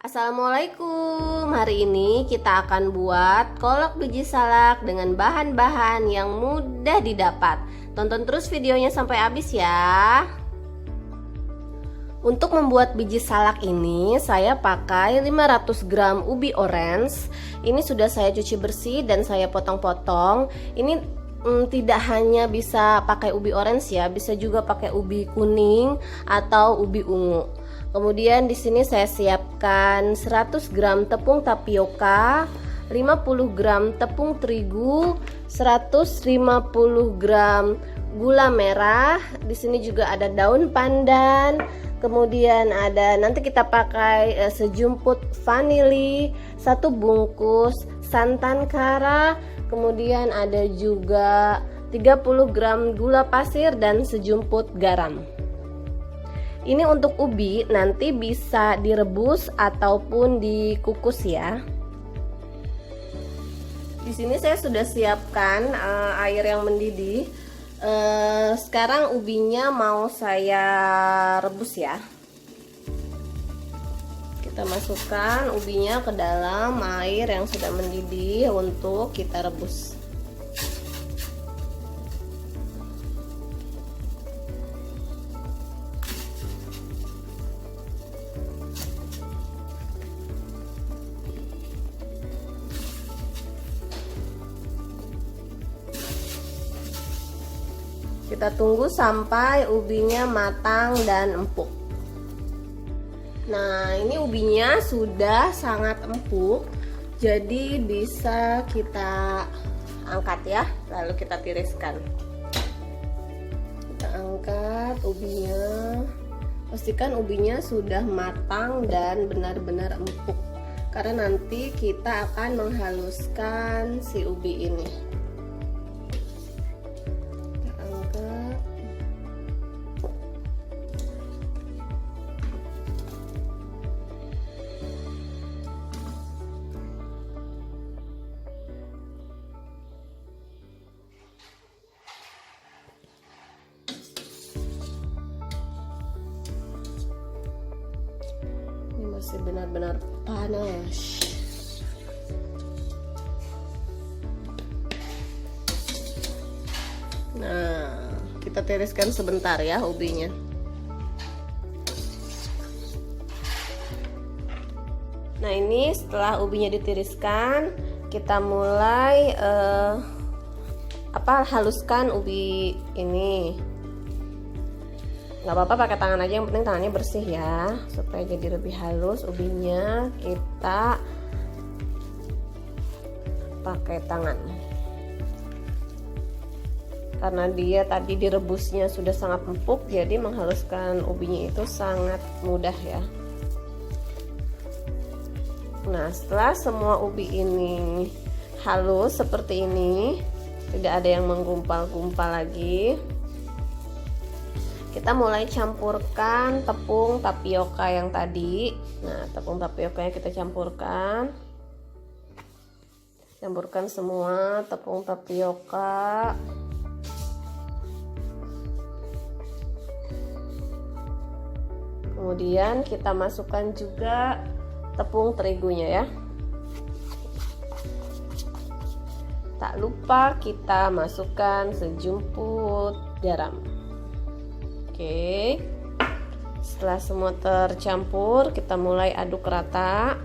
Assalamualaikum. Hari ini kita akan buat kolak biji salak dengan bahan-bahan yang mudah didapat. Tonton terus videonya sampai habis ya. Untuk membuat biji salak ini saya pakai 500 gram ubi orange. Ini sudah saya cuci bersih dan saya potong-potong. Ini tidak hanya bisa pakai ubi orange ya, bisa juga pakai ubi kuning atau ubi ungu. Kemudian di sini saya siapkan 100 gram tepung tapioka, 50 gram tepung terigu, 150 gram gula merah. Di sini juga ada daun pandan. Kemudian ada, nanti kita pakai sejumput vanili, 1 bungkus santan kara. Kemudian ada juga 30 gram gula pasir dan sejumput garam. Ini untuk ubi nanti bisa direbus ataupun dikukus ya. Di sini saya sudah siapkan air yang mendidih. Sekarang ubinya mau saya rebus ya. Kita masukkan ubinya ke dalam air yang sudah mendidih untuk kita rebus. Kita tunggu sampai ubinya matang dan empuk. Nah, ini ubinya sudah sangat empuk, jadi bisa kita angkat ya, lalu kita tiriskan. Kita angkat ubinya, pastikan ubinya sudah matang dan benar-benar empuk, karena nanti kita akan menghaluskan si ubi ini. Masih benar-benar panas. Nah, kita tiriskan sebentar ya ubinya. Nah, ini setelah ubinya ditiriskan, kita mulai haluskan ubi ini. Nggak apa-apa pakai tangan aja, yang penting tangannya bersih ya, supaya jadi lebih halus ubinya. Kita pakai tangan karena dia tadi direbusnya sudah sangat empuk, jadi menghaluskan ubinya itu sangat mudah ya. Nah, setelah semua ubi ini halus seperti ini, tidak ada yang menggumpal-gumpal lagi, kita mulai campurkan tepung tapioka yang tadi. Nah, tepung tapiokanya kita campurkan semua tepung tapioka. Kemudian kita masukkan juga tepung terigunya ya. Tak lupa kita masukkan sejumput garam. Oke, setelah semua tercampur, kita mulai aduk rata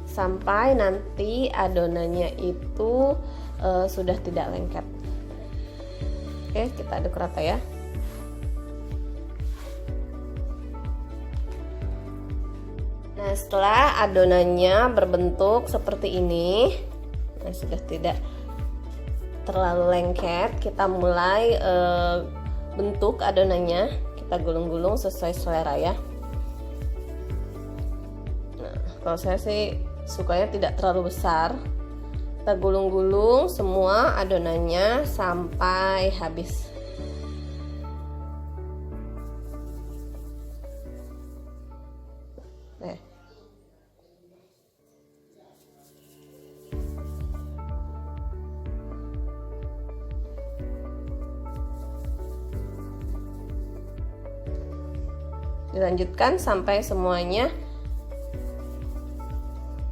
sampai nanti adonannya itu sudah tidak lengket. Oke, kita aduk rata ya. Nah, setelah adonannya berbentuk seperti ini, nah, sudah tidak terlalu lengket, kita mulai bentuk adonannya, kita gulung-gulung sesuai selera ya. Nah, kalau saya sih sukanya tidak terlalu besar. Kita gulung-gulung semua adonannya sampai habis. Dilanjutkan sampai semuanya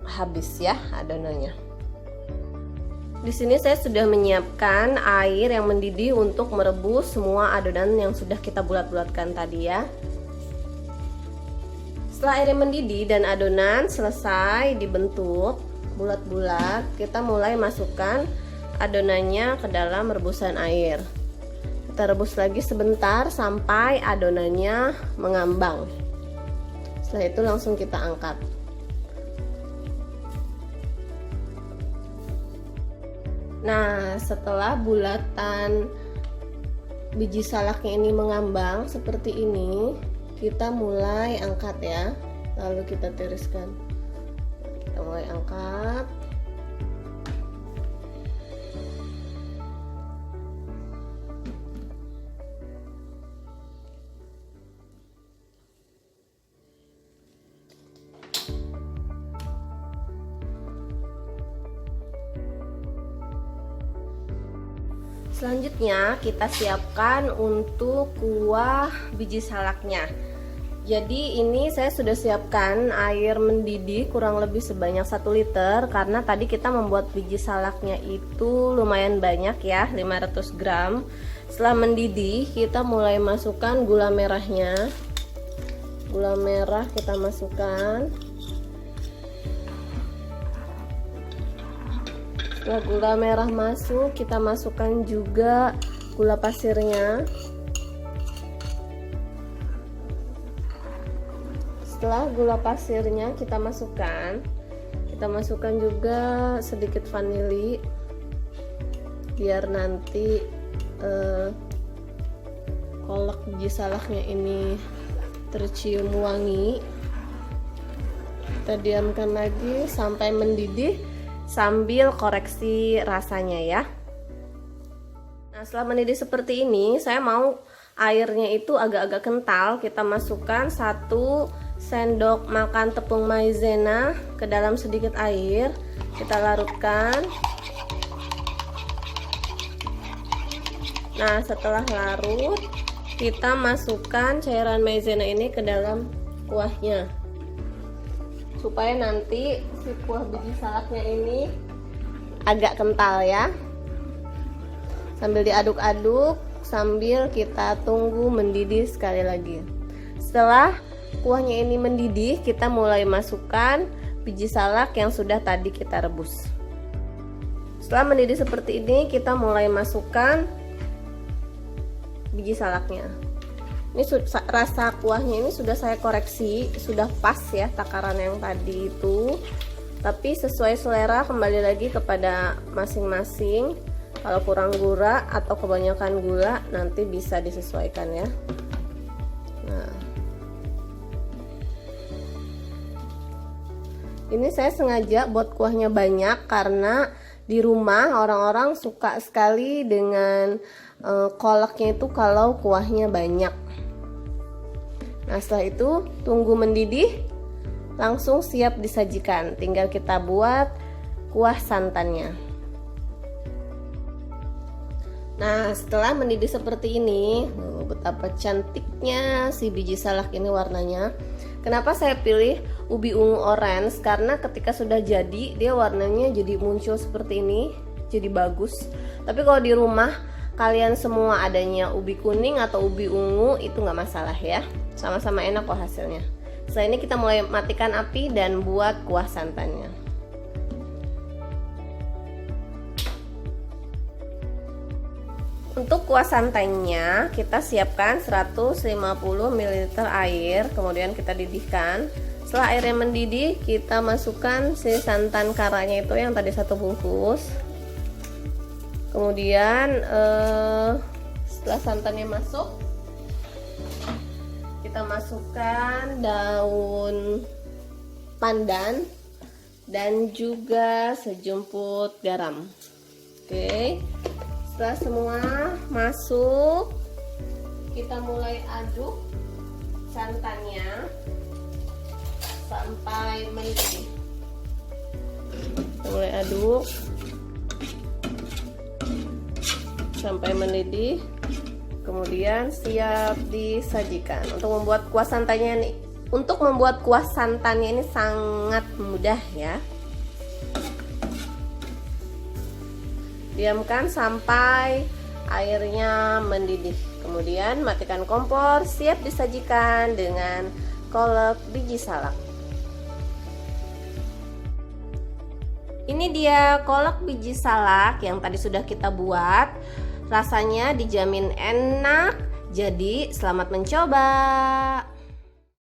habis ya adonannya. Di sini saya sudah menyiapkan air yang mendidih untuk merebus semua adonan yang sudah kita bulat-bulatkan tadi ya. Setelah airnya mendidih dan adonan selesai dibentuk bulat-bulat, kita mulai masukkan adonannya ke dalam rebusan air. Kita rebus lagi sebentar sampai adonannya mengambang. Setelah itu langsung kita angkat. Nah, setelah bulatan biji salaknya ini mengambang seperti ini, kita mulai angkat ya. Lalu kita tiriskan. Kita mulai angkat. Selanjutnya kita siapkan untuk kuah biji salaknya. Jadi ini saya sudah siapkan air mendidih kurang lebih sebanyak 1 liter, karena tadi kita membuat biji salaknya itu lumayan banyak ya, 500 gram. Setelah mendidih kita mulai masukkan gula merahnya. Gula merah kita masukkan. Setelah gula merah masuk, kita masukkan juga gula pasirnya. Setelah gula pasirnya kita masukkan juga sedikit vanili biar nanti kolak biji salaknya ini tercium wangi. Kita diamkan lagi sampai mendidih sambil koreksi rasanya ya. Nah, setelah mendidih seperti ini, saya mau airnya itu agak-agak kental. Kita masukkan 1 sendok makan tepung maizena ke dalam sedikit air. Kita larutkan. Nah, setelah larut, kita masukkan cairan maizena ini ke dalam kuahnya, supaya nanti si kuah biji salaknya ini agak kental ya. Sambil diaduk-aduk, sambil kita tunggu mendidih sekali lagi. Setelah kuahnya ini mendidih, kita mulai masukkan biji salak yang sudah tadi kita rebus. Setelah mendidih seperti ini, kita mulai masukkan biji salaknya. Ini rasa kuahnya ini sudah saya koreksi, sudah pas ya takaran yang tadi itu. Tapi sesuai selera, kembali lagi kepada masing-masing. Kalau kurang gula atau kebanyakan gula nanti bisa disesuaikan ya. Nah, ini saya sengaja buat kuahnya banyak karena di rumah orang-orang suka sekali dengan kolaknya itu kalau kuahnya banyak. Nah, setelah itu tunggu mendidih, langsung siap disajikan. Tinggal kita buat kuah santannya. Nah, setelah mendidih seperti ini, betapa cantiknya si biji salak ini warnanya. Kenapa saya pilih ubi ungu orange? Karena ketika sudah jadi, dia warnanya jadi muncul seperti ini, jadi bagus. Tapi kalau di rumah kalian semua adanya ubi kuning atau ubi ungu, itu nggak masalah ya. Sama-sama enak kok hasilnya. Setelah ini kita mulai matikan api dan buat kuah santannya. Untuk kuah santannya kita siapkan 150 ml air, kemudian kita didihkan. Setelah airnya mendidih, kita masukkan si santan karanya itu yang tadi 1 bungkus. Kemudian setelah santannya masuk, kita masukkan daun pandan dan juga sejumput garam. Oke. Setelah semua masuk, kita mulai aduk santannya sampai mendidih. Kita mulai aduk sampai mendidih, kemudian siap disajikan. Untuk membuat kuah santannya ini sangat mudah ya. Diamkan sampai airnya mendidih. Kemudian matikan kompor, siap disajikan dengan kolak biji salak. Ini dia kolak biji salak yang tadi sudah kita buat. Rasanya dijamin enak. Jadi selamat mencoba.